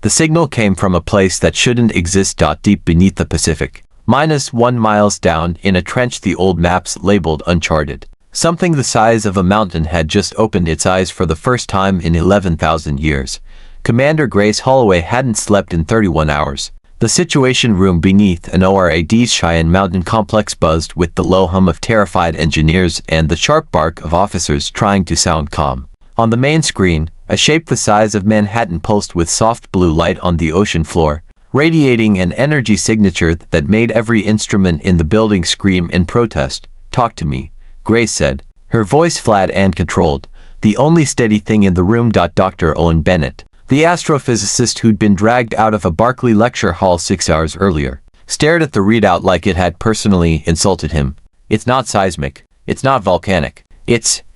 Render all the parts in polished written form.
The signal came from a place that shouldn't exist. Deep beneath the Pacific. -1 miles down in a trench the old maps labeled uncharted. Something the size of a mountain had just opened its eyes for the first time in 11,000 years. Commander Grace Holloway hadn't slept in 31 hours. The Situation Room beneath an ORAD's Cheyenne Mountain complex buzzed with the low hum of terrified engineers and the sharp bark of officers trying to sound calm. On the main screen, a shape the size of Manhattan pulsed with soft blue light on the ocean floor, radiating an energy signature that made every instrument in the building scream in protest. "Talk to me," Grace said, her voice flat and controlled. The only steady thing in the room. Dr. Owen Bennett, the astrophysicist who'd been dragged out of a Berkeley lecture hall 6 hours earlier, stared at the readout like it had personally insulted him. "It's not seismic. It's not volcanic.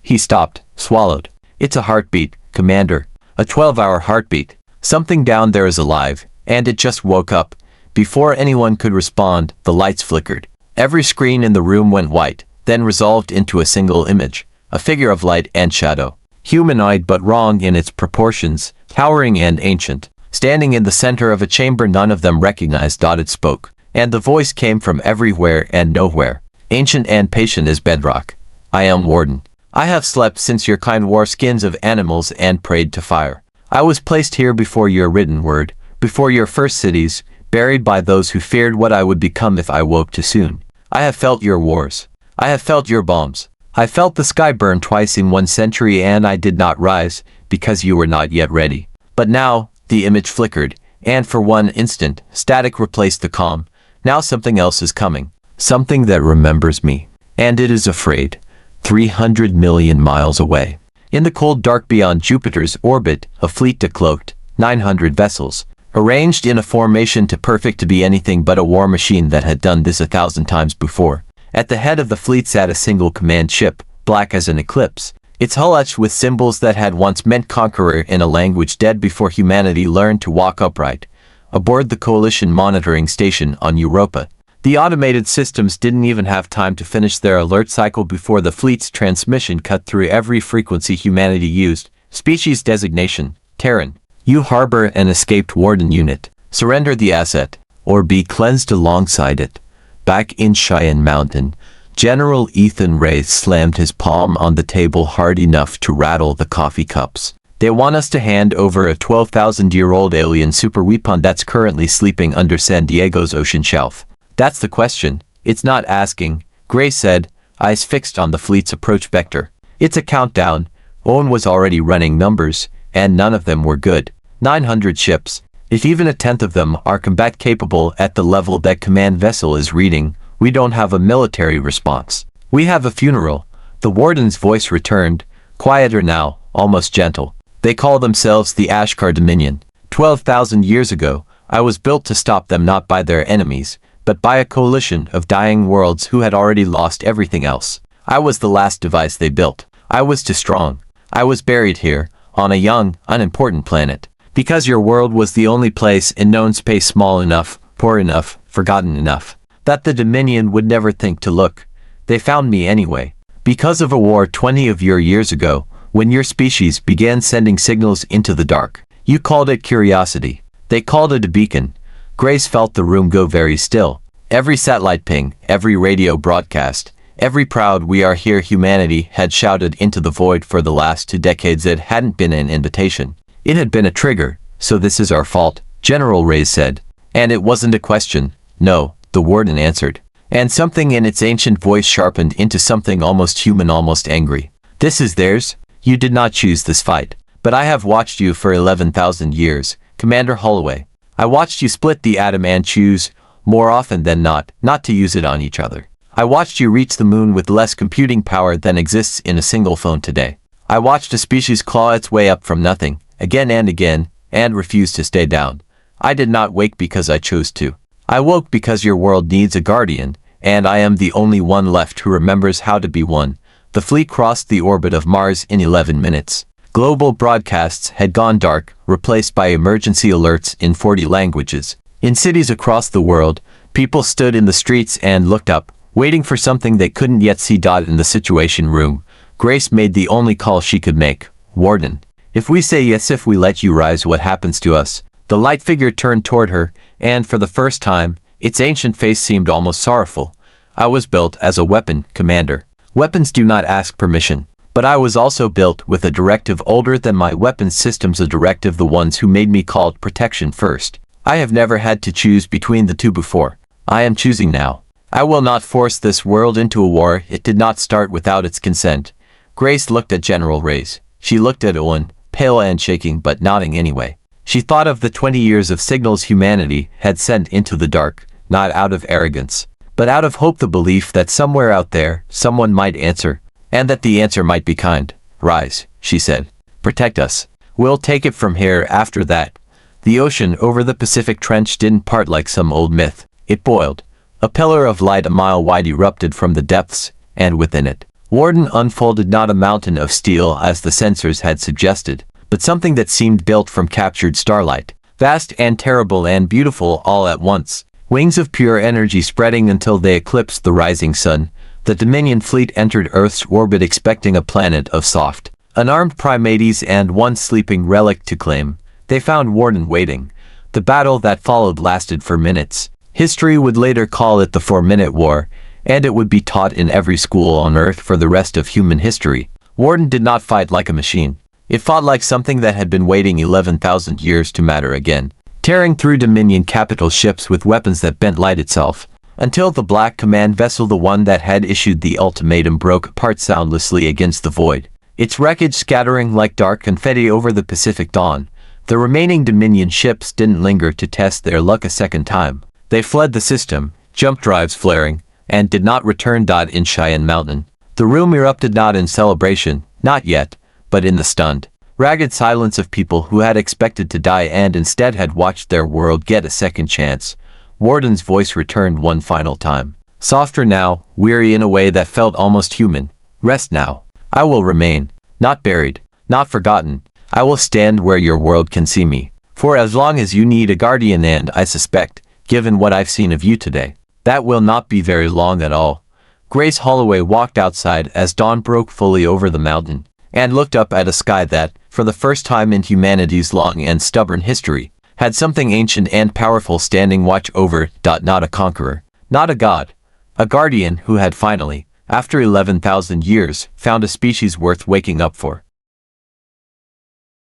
He stopped, swallowed. "It's a heartbeat, Commander. A 12-hour heartbeat. Something down there is alive, and it just woke up." Before anyone could respond, the lights flickered. Every screen in the room went white, then resolved into a single image, a figure of light and shadow. Humanoid but wrong in its proportions, towering and ancient, standing in the center of a chamber none of them recognized. It spoke, and the voice came from everywhere and nowhere. "Ancient and patient as bedrock. I am Warden. I have slept since your kind wore skins of animals and prayed to fire. I was placed here before your written word, before your first cities, buried by those who feared what I would become if I woke too soon. I have felt your wars. I have felt your bombs. I felt the sky burn twice in 1 century and I did not rise, because you were not yet ready. But now," the image flickered, and for one instant, static replaced the calm. "Now something else is coming. Something that remembers me. And it is afraid. 300 million miles away. In the cold dark beyond Jupiter's orbit, a fleet decloaked, 900 vessels, arranged in a formation too perfect to be anything but a war machine that had done this 1,000 times before. At the head of the fleet sat a single command ship, black as an eclipse, its hull etched with symbols that had once meant conqueror in a language dead before humanity learned to walk upright. Aboard the Coalition monitoring station on Europa, the automated systems didn't even have time to finish their alert cycle before the fleet's transmission cut through every frequency humanity used. Species designation, Terran. You harbor an escaped Warden unit. Surrender the asset, or be cleansed alongside it. Back in Cheyenne Mountain, General Ethan Reyes slammed his palm on the table hard enough to rattle the coffee cups. They want us to hand over a 12,000-year-old alien superweapon that's currently sleeping under San Diego's ocean shelf. That's the question. It's not asking, Grace said, eyes fixed on the fleet's approach vector. It's a countdown. Owen was already running numbers, and none of them were good. 900 ships. If even a tenth of them are combat capable at the level that command vessel is reading, we don't have a military response. We have a funeral. The warden's voice returned, quieter now, almost gentle. They call themselves the Ashcar Dominion. 12,000 years ago, I was built to stop them not by their enemies, but by a coalition of dying worlds who had already lost everything else. I was the last device they built. I was too strong. I was buried here, on a young, unimportant planet. Because your world was the only place in known space small enough, poor enough, forgotten enough, that the Dominion would never think to look. They found me anyway. Because of a war 20 of your years ago, when your species began sending signals into the dark. You called it curiosity. They called it a beacon. Grace felt the room go very still. Every satellite ping, every radio broadcast, every proud "we are here" humanity had shouted into the void for the last 2 decades. It hadn't been an invitation. It had been a trigger. So this is our fault, General Reyes said. And it wasn't a question. No, the warden answered. And something in its ancient voice sharpened into something almost human, almost angry. This is theirs. You did not choose this fight. But I have watched you for 11,000 years, Commander Holloway. I watched you split the atom and choose, more often than not to use it on each other. I watched you reach the moon with less computing power than exists in a single phone today. I watched a species claw its way up from nothing, again and again, and refuse to stay down. I did not wake because I chose to. I woke because your world needs a guardian, and I am the only one left who remembers how to be one. The fleet crossed the orbit of Mars in 11 minutes. Global broadcasts had gone dark, replaced by emergency alerts in 40 languages. In cities across the world, people stood in the streets and looked up, waiting for something they couldn't yet see. In the Situation Room, Grace made the only call she could make. Warden. If we say yes, if we let you rise, what happens to us? The light figure turned toward her, and for the first time, its ancient face seemed almost sorrowful. I was built as a weapon, Commander. Weapons do not ask permission. But I was also built with a directive older than my weapons systems, a directive the ones who made me called protection first. I have never had to choose between the two before. I am choosing now. I will not force this world into a war. It did not start without its consent. Grace looked at General Reyes. She looked at Owen, pale and shaking but nodding anyway. She thought of the 20 years of signals humanity had sent into the dark, not out of arrogance, but out of hope, the belief that somewhere out there, someone might answer, and that the answer might be kind. Rise, she said. Protect us. We'll take it from here after that. The ocean over the Pacific Trench didn't part like some old myth. It boiled. A pillar of light a mile wide erupted from the depths, and within it, Warden unfolded not a mountain of steel as the sensors had suggested, but something that seemed built from captured starlight, vast and terrible and beautiful all at once. Wings of pure energy spreading until they eclipsed the rising sun. The Dominion fleet entered Earth's orbit expecting a planet of soft, unarmed primates and one sleeping relic to claim. They found Warden waiting. The battle that followed lasted for minutes. History would later call it the 4-Minute War, and it would be taught in every school on Earth for the rest of human history. Warden did not fight like a machine. It fought like something that had been waiting 11,000 years to matter again, tearing through Dominion capital ships with weapons that bent light itself, until the Black Command vessel, the one that had issued the ultimatum, broke apart soundlessly against the void, its wreckage scattering like dark confetti over the Pacific dawn. The remaining Dominion ships didn't linger to test their luck a second time. They fled the system, jump drives flaring, and did not return. In Cheyenne Mountain, the room erupted not in celebration, not yet, but in the stunned, ragged silence of people who had expected to die and instead had watched their world get a second chance. Warden's voice returned one final time. Softer now, weary in a way that felt almost human. Rest now. I will remain. Not buried. Not forgotten. I will stand where your world can see me. For as long as you need a guardian, and I suspect, given what I've seen of you today, that will not be very long at all. Grace Holloway walked outside as dawn broke fully over the mountain, and looked up at a sky that, for the first time in humanity's long and stubborn history, had something ancient and powerful standing watch over. Not a conqueror, not a god, a guardian who had finally, after 11,000 years, found a species worth waking up for.